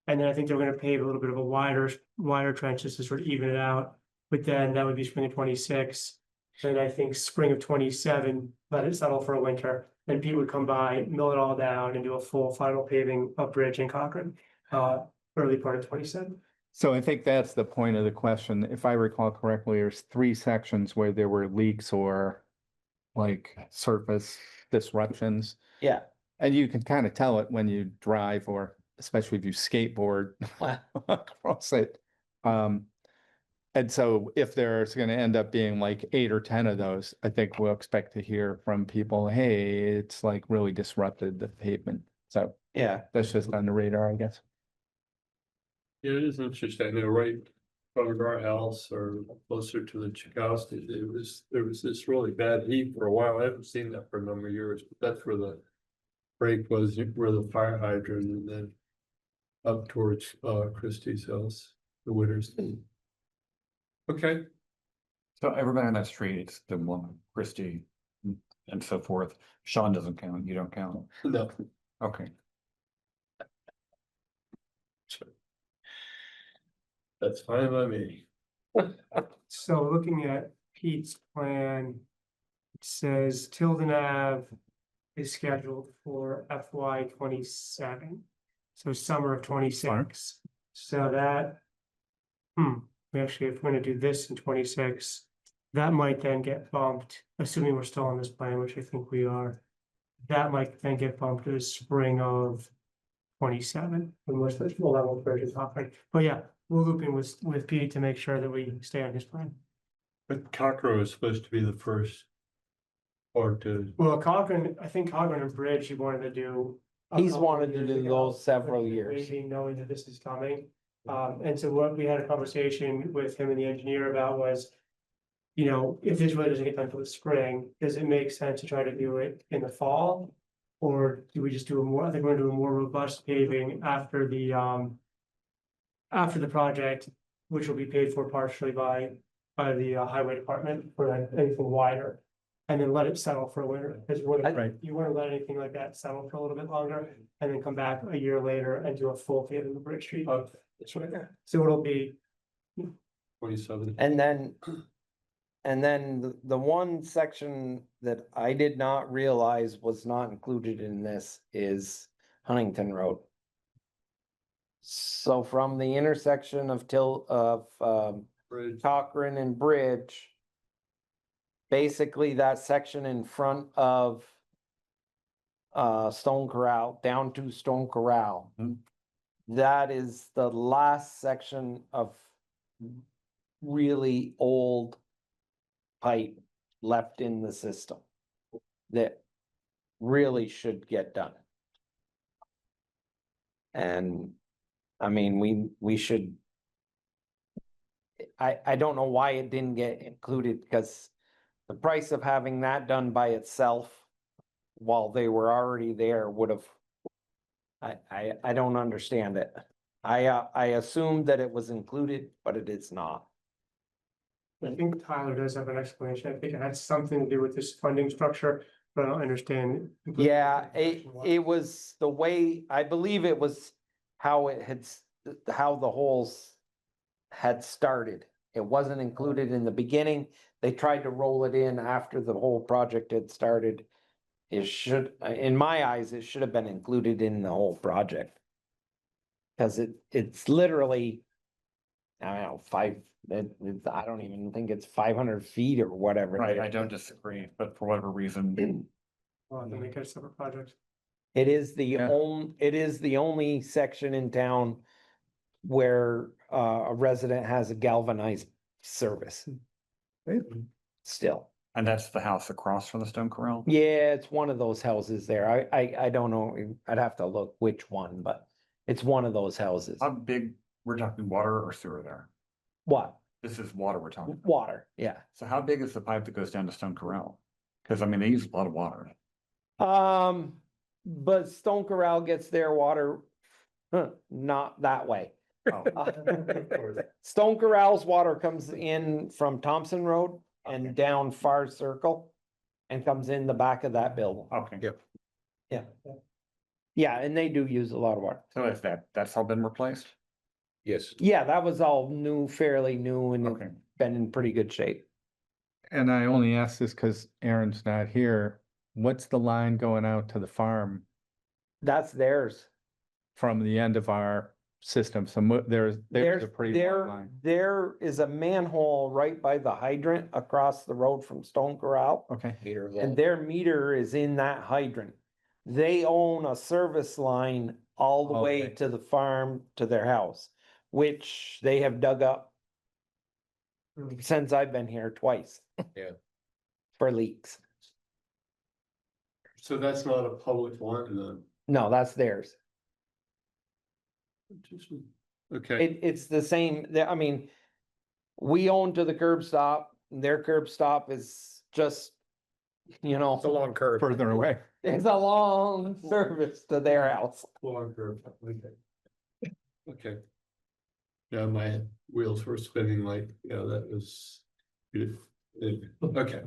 Speaker 5: And then I think they're gonna pave a little bit of a wider trench just to sort of even it out. But then that would be spring of 26. Then I think spring of 27, let it settle for a winter. Then Pete would come by, mill it all down and do a full final paving of Bridge and Cochran, early part of 27.
Speaker 3: so I think that's the point of the question. If I recall correctly, there's 3 sections where there were leaks or like surface disruptions.
Speaker 6: Yeah,
Speaker 3: And you can kind of tell it when you drive, or especially if you skateboard
Speaker 6: well,
Speaker 3: across it. And so if there's gonna end up being like 8 or 10 of those, I think we'll expect to hear from people, hey, it's like really disrupted the pavement. So
Speaker 6: yeah,
Speaker 3: that's just on the radar, I guess.
Speaker 1: Yeah, it is interesting, they're right in front of our house or closer to the Chakowski, there was this really bad heat for a while, I haven't seen that for a number of years, but that's where the break was, where the fire hydrant, and then up towards Christie's house, the Witters. Okay,
Speaker 2: So everybody on that street, it's the one, Christie and so forth. Sean doesn't count, you don't count.
Speaker 1: no,
Speaker 2: Okay.
Speaker 1: that's fine by me.
Speaker 5: So looking at Pete's plan, it says Tilden Ave is scheduled for FY 27. So summer of 26. So that, we actually, if we're gonna do this in 26, that might then get bumped, assuming we're still on this plan, which I think we are. That might then get bumped to the spring of 27, unless the full level bridge is operating. But yeah, we'll loop in with Pete to make sure that we stay on his plan.
Speaker 1: But Cochran was supposed to be the first. Or to,
Speaker 5: Well, Cochran, I think Cochran and Bridge, he wanted to do. a
Speaker 6: He's
Speaker 5: couple of
Speaker 6: wanted to
Speaker 5: years
Speaker 6: do
Speaker 5: ago,
Speaker 6: those several
Speaker 5: but
Speaker 6: years.
Speaker 5: Waiting, knowing that this is coming. And so what we had a conversation with him and the engineer about was, you know, if this really doesn't get done till the spring, does it make sense to try to do it in the fall? Or do we just do I think we're gonna do a more robust paving after the project, which will be paid for partially by the highway department for anything wider. And then let it settle for a winter, because
Speaker 3: Right.
Speaker 5: you wanna let anything like that settle for a little bit longer, and then come back a year later and do a full paving of Bridge Street. That's right. So it'll be,
Speaker 1: 27.
Speaker 6: and then the one section that I did not realize was not included in this is Huntington Road. So from the intersection of
Speaker 1: Bridge.
Speaker 6: Cochran and Bridge. Basically, that section in front of Stone Corral, down to Stone Corral. That is the last section of really old pipe left in the system that really should get done. And I mean, we should. I don't know why it didn't get included, because the price of having that done by itself while they were already there would have. I don't understand it. I assumed that it was included, but it is not.
Speaker 5: I think Tyler does have an explanation, I think it had something to do with this funding structure, but I don't understand.
Speaker 6: Yeah, it was the way, I believe it was how it had, how the holes had started. It wasn't included in the beginning. They tried to roll it in after the whole project had started. It should, in my eyes, it should have been included in the whole project. Cause it's literally, I don't know, I don't even think it's 500 feet or whatever.
Speaker 2: Right, I don't disagree, but for whatever reason,
Speaker 5: Well, then make it a separate project.
Speaker 6: It is the
Speaker 3: Yeah.
Speaker 6: it is the only section in town where a resident has a galvanized service
Speaker 3: Right.
Speaker 6: still.
Speaker 2: and that's the house across from the Stone Corral?
Speaker 6: Yeah, it's one of those houses there. I don't know. I'd have to look which one, but it's one of those houses.
Speaker 2: How big, we're talking water or sewer there?
Speaker 6: What?
Speaker 2: This is water we're talking about.
Speaker 6: Water, yeah.
Speaker 2: So how big is the pipe that goes down to Stone Corral? Cause I mean, they use a lot of water.
Speaker 6: But Stone Corral gets their water, not that way.
Speaker 2: Oh,
Speaker 6: Stone Corral's water comes in from Thompson Road and down Far Circle and comes in the back of that building.
Speaker 2: okay.
Speaker 4: Yep.
Speaker 6: Yeah. Yeah, and they do use a lot of water.
Speaker 2: So is that's all been replaced?
Speaker 4: Yes.
Speaker 6: Yeah, that was all new, fairly new and
Speaker 2: Okay.
Speaker 6: been in pretty good shape.
Speaker 3: And I only ask this because Aaron's not here. What's the line going out to the farm
Speaker 6: That's theirs.
Speaker 3: from the end of our system? So there's a pretty long line.
Speaker 6: There is a manhole right by the hydrant across the road from Stone Corral.
Speaker 3: Okay,
Speaker 4: Meter
Speaker 6: And their meter is in that hydrant. They own a service line all the way
Speaker 3: Okay.
Speaker 6: to the farm to their house, which they have dug up since I've been here twice.
Speaker 4: Yeah.
Speaker 6: For leaks.
Speaker 1: So that's not a public line then?
Speaker 6: No, that's theirs.
Speaker 1: Okay,
Speaker 6: It's the same, I mean, we own to the curb stop, their curb stop is just, you know,
Speaker 4: It's a long curve.
Speaker 3: further away.
Speaker 6: it's a long service to their house.
Speaker 1: okay. Okay. Yeah, my wheels were spinning like, yeah, that was. Okay.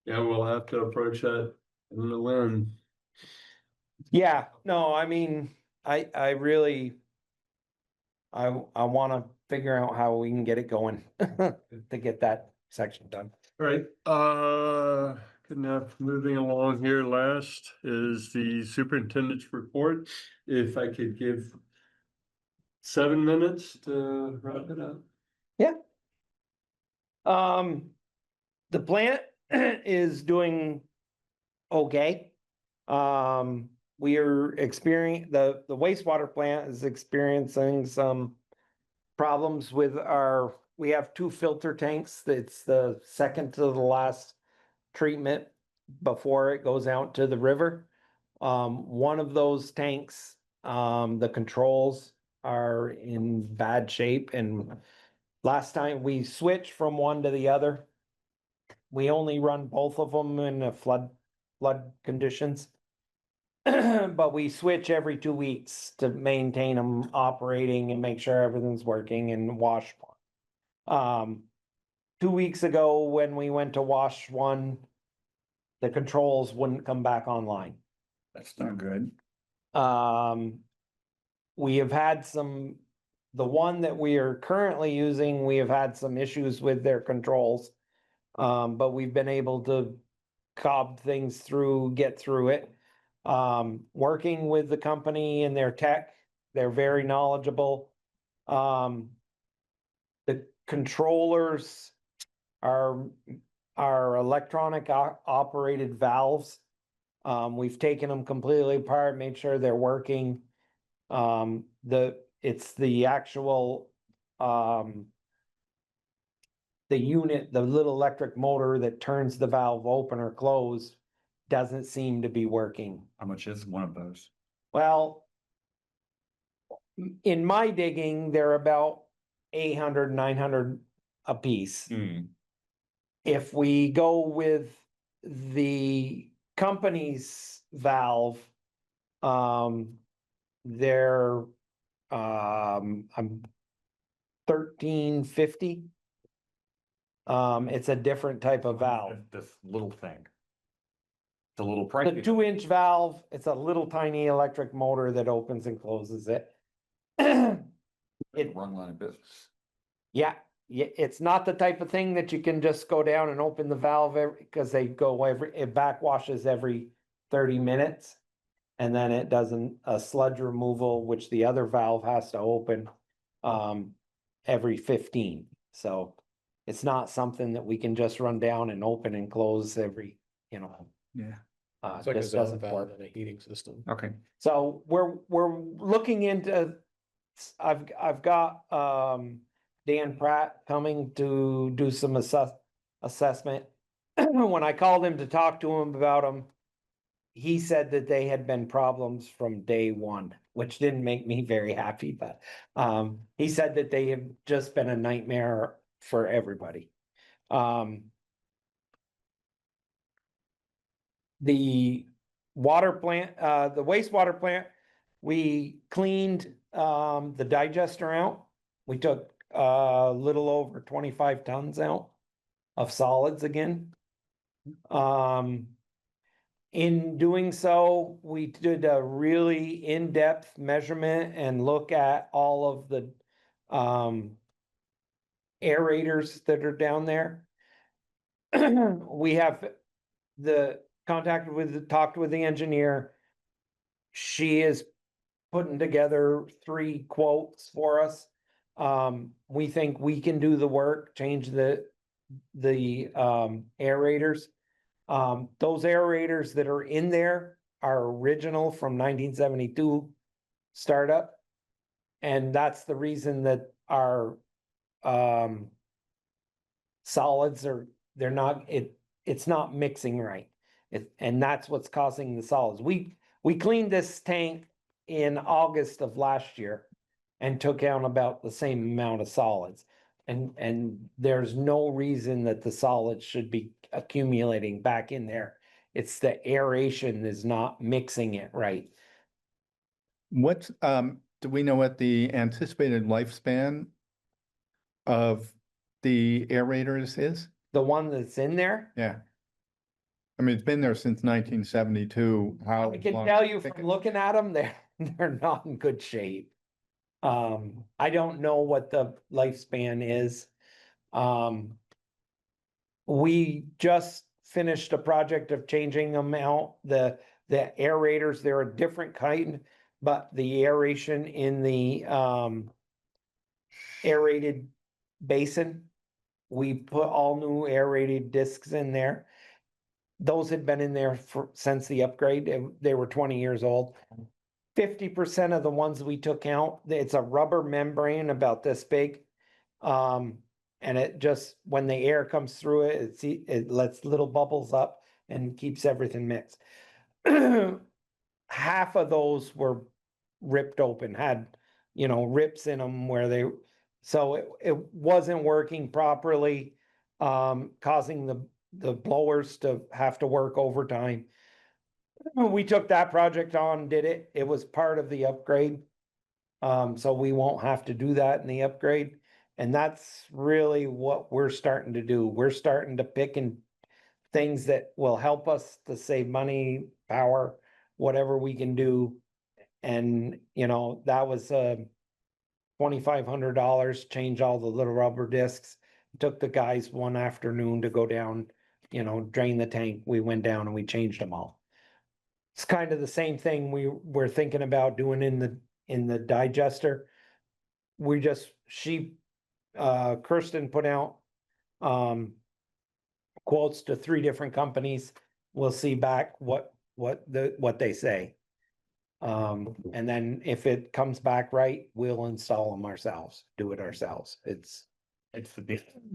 Speaker 1: Yeah, we'll have to approach that. I don't know when.
Speaker 6: Yeah, no, I mean, I really. I wanna figure out how we can get it going to get that section done.
Speaker 1: All right, good enough. Moving along here, last is the superintendent's report. If I could give 7 minutes to wrap it up.
Speaker 6: The plant is doing okay. We are experiencing, the wastewater plant is experiencing some problems with we have 2 filter tanks. It's the second to the last treatment before it goes out to the river. One of those tanks, the controls are in bad shape, and last time we switched from one to the other. We only run both of them in a flood conditions. But we switch every 2 weeks to maintain them operating and make sure everything's working and wash. 2 weeks ago, when we went to wash one, the controls wouldn't come back online.
Speaker 2: That's not good.
Speaker 6: We have had the one that we are currently using, we have had some issues with their controls. But we've been able to cob things through, get through it. Working with the company and their tech, they're very knowledgeable. The controllers are electronic operated valves. We've taken them completely apart, made sure they're working. It's the actual, the unit, the little electric motor that turns the valve open or close doesn't seem to be working.
Speaker 2: How much is one of those?
Speaker 6: Well, in my digging, they're about 800, 900 a piece. If we go with the company's valve, they're I'm $13.50. It's a different type of valve.
Speaker 2: This little thing. It's a little
Speaker 6: The
Speaker 2: pricey.
Speaker 6: 2-inch valve, it's a little tiny electric motor that opens and closes it. It,
Speaker 2: Wrong line of business.
Speaker 6: yeah, it's not the type of thing that you can just go down and open the valve because it backwashes every 30 minutes. And then it does a sludge removal, which the other valve has to open, every 15. So it's not something that we can just run down and open and close every,
Speaker 3: Yeah.
Speaker 4: It's like a
Speaker 6: just
Speaker 4: zone
Speaker 6: doesn't
Speaker 4: valve
Speaker 6: work.
Speaker 4: in a heating system.
Speaker 2: Okay.
Speaker 6: So we're looking into, I've got, Dan Pratt coming to do some assessment. When I called him to talk to him about them, he said that they had been problems from day one which didn't make me very happy, but, he said that they have just been a nightmare for everybody. The water plant, the wastewater plant, we cleaned, the digester out. We took a little over 25 tons out of solids again. In doing so, we did a really in-depth measurement and look at all of the aerators that are down there. We have talked with the engineer. She is putting together 3 quotes for us. We think we can do the work, change the aerators. Those aerators that are in there are original from 1972 startup. And that's the reason that our solids it's not mixing right. And that's what's causing the solids. We cleaned this tank in August of last year and took out about the same amount of solids. And there's no reason that the solids should be accumulating back in there. It's the aeration is not mixing it right.
Speaker 3: What's, do we know what the anticipated lifespan of the aerators is?
Speaker 6: The one that's in there,
Speaker 3: Yeah. I mean, it's been there since 1972. How
Speaker 6: I can
Speaker 3: long
Speaker 6: tell
Speaker 3: do
Speaker 6: you
Speaker 3: think
Speaker 6: from
Speaker 3: it-
Speaker 6: looking at them, they're not in good shape. I don't know what the lifespan is. We just finished a project of changing them out, the aerators, they're a different kind, but the aeration in the aerated basin, we put all new aerated discs in there. Those had been in there since the upgrade, they were 20 years old. 50% of the ones we took out, it's a rubber membrane about this big. And it just, when the air comes through it, it lets little bubbles up and keeps everything mixed. Half of those were ripped open, had, rips in them where so it wasn't working properly, causing the blowers to have to work overtime. We took that project on, did it. It was part of the upgrade. So we won't have to do that in the upgrade. And that's really what we're starting to do. We're starting to pick in things that will help us to save money, power, whatever we can do. And, that was $2,500, change all the little rubber discs. Took the guys one afternoon to go down, drain the tank. We went down and we changed them all. It's kind of the same thing we're thinking about doing in the digester. Kirsten put out quotes to 3 different companies. We'll see back what they say. And then if it comes back right, we'll install them ourselves, do it ourselves. It's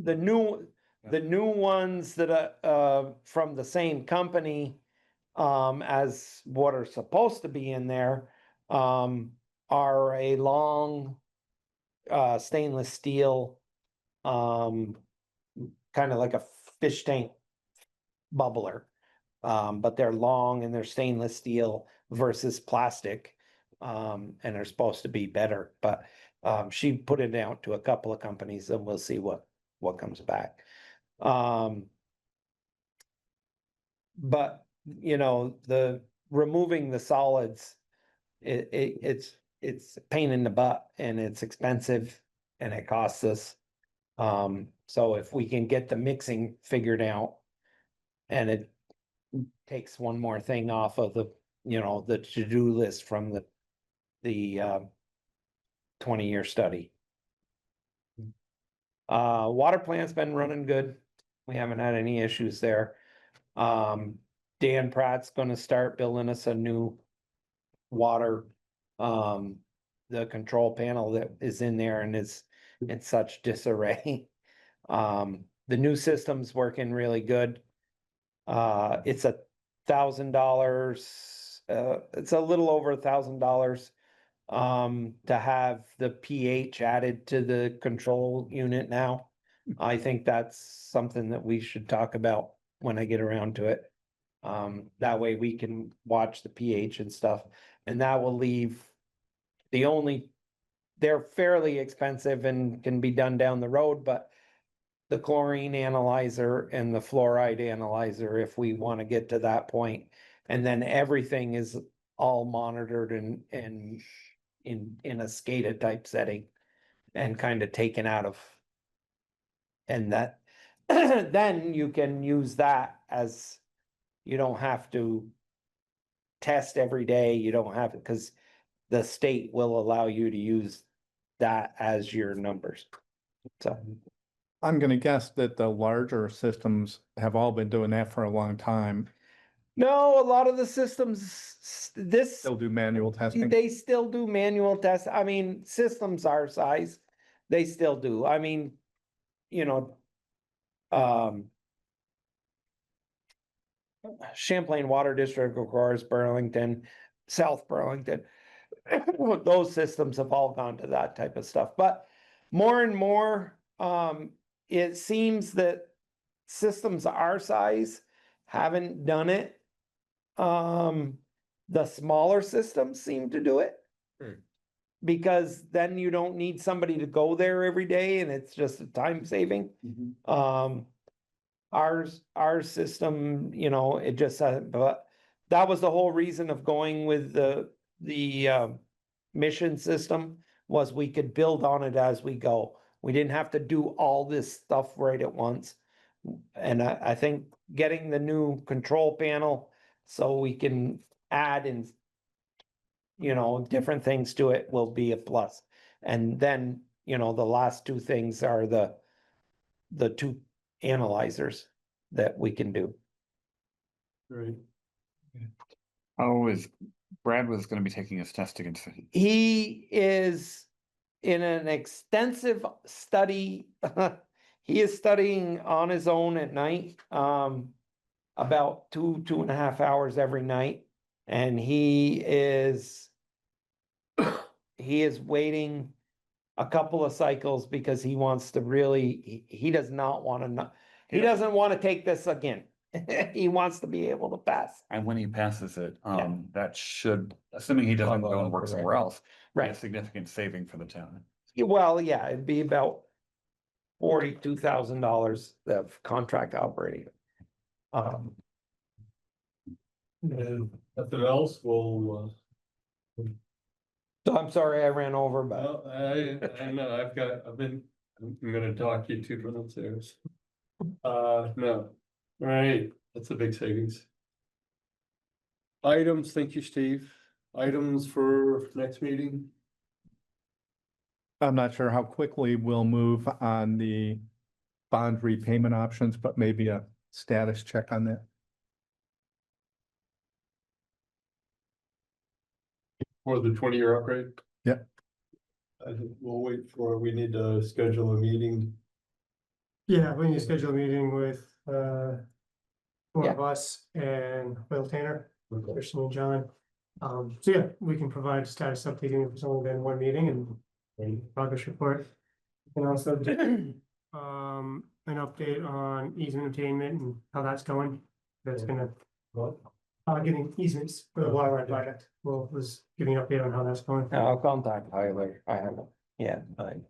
Speaker 6: the new ones that from the same company as what are supposed to be in there are a long stainless steel, kind of like a fish tank bubbler. But they're long and they're stainless steel versus plastic. And they're supposed to be better, but she put it out to a couple of companies and we'll see what comes back. But the removing the solids, it's a pain in the butt and it's expensive and it costs us. So if we can get the mixing figured out and it takes one more thing off of the to-do list from the 20-year study. Water plant's been running good. We haven't had any issues there. Dan Pratt's gonna start building us a new water, the control panel that is in there and is in such disarray. The new system's working really good. It's $1,000, it's a little over $1,000 to have the pH added to the control unit now. I think that's something that we should talk about when I get around to it. That way we can watch the pH and stuff, and that will leave the only, they're fairly expensive and can be done down the road, but the chlorine analyzer and the fluoride analyzer, if we want to get to that point, and then everything is all monitored and in a SCADA type setting and kind of taken out of. And that, then you can use that as, you don't have to test every day, you don't have, because the state will allow you to use that as your numbers. So,
Speaker 3: I'm gonna guess that the larger systems have all been doing that for a long time.
Speaker 6: no, a lot of the systems, this,
Speaker 3: They'll do manual testing.
Speaker 6: they still do manual tests. I mean, systems our size, they still do. I mean, you know, Champlain Water District, of course, Burlington, South Burlington. Those systems have all gone to that type of stuff, but more and more, it seems that systems our size haven't done it. The smaller systems seem to do it. Because then you don't need somebody to go there every day and it's just a time saving. Our system, you know, it just, but that was the whole reason of going with the mission system, was we could build on it as we go. We didn't have to do all this stuff right at once. And I think getting the new control panel so we can add in, you know, different things to it will be a plus. And then, you know, the last two things are the two analyzers that we can do.
Speaker 1: Right.
Speaker 2: Oh, Brad was gonna be taking his test against it.
Speaker 6: He is in an extensive study. He is studying on his own at night, about 2.5 hours every night. And he is waiting a couple of cycles because he wants to really, he does not want to, he doesn't want to take this again. He wants to be able to pass.
Speaker 2: And when he passes it,
Speaker 6: Yeah.
Speaker 2: that should, assuming he doesn't go and work somewhere else, be a
Speaker 6: Right.
Speaker 2: significant saving for the town.
Speaker 6: Well, yeah, it'd be about $42,000 of contract operating.
Speaker 1: And nothing else, we'll,
Speaker 6: So I'm sorry I ran over, but
Speaker 1: well, I know, I'm gonna talk you 2 minutes there. No, right, that's a big savings. Items, thank you, Steve. Items for next meeting?
Speaker 3: I'm not sure how quickly we'll move on the bond repayment options, but maybe a status check on that.
Speaker 1: For the 20-year upgrade?
Speaker 3: Yeah.
Speaker 1: I think we'll wait we need to schedule a meeting.
Speaker 5: Yeah, we need to schedule a meeting with, four
Speaker 6: Yeah.
Speaker 5: of us and Hoyle Tanner, Christian and John. So yeah, we can provide status update even if it's only been one meeting and progress report. And also do, an update on easement attainment and how that's going. That's gonna, getting easements for the Waterline project. Well, was giving an update on how that's going.
Speaker 6: I'll contact Tyler. I haven't. Yeah,
Speaker 1: Then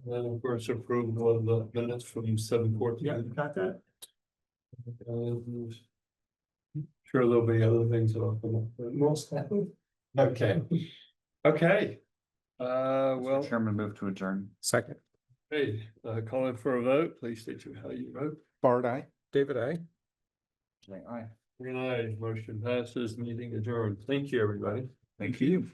Speaker 1: of course approval of the minutes from 7/14.
Speaker 5: Yeah, got that?
Speaker 1: And sure there'll be other things that'll come up.
Speaker 5: Most definitely.
Speaker 1: Okay. Okay. Well,
Speaker 2: Mr. Chairman, move to adjourn.
Speaker 4: Second,
Speaker 1: hey, calling for a vote, please state how you vote.
Speaker 3: Bart, aye?
Speaker 4: David, I.
Speaker 2: Say aye.
Speaker 1: Green light, motion passes, meeting adjourned. Thank you, everybody.
Speaker 2: Thank you.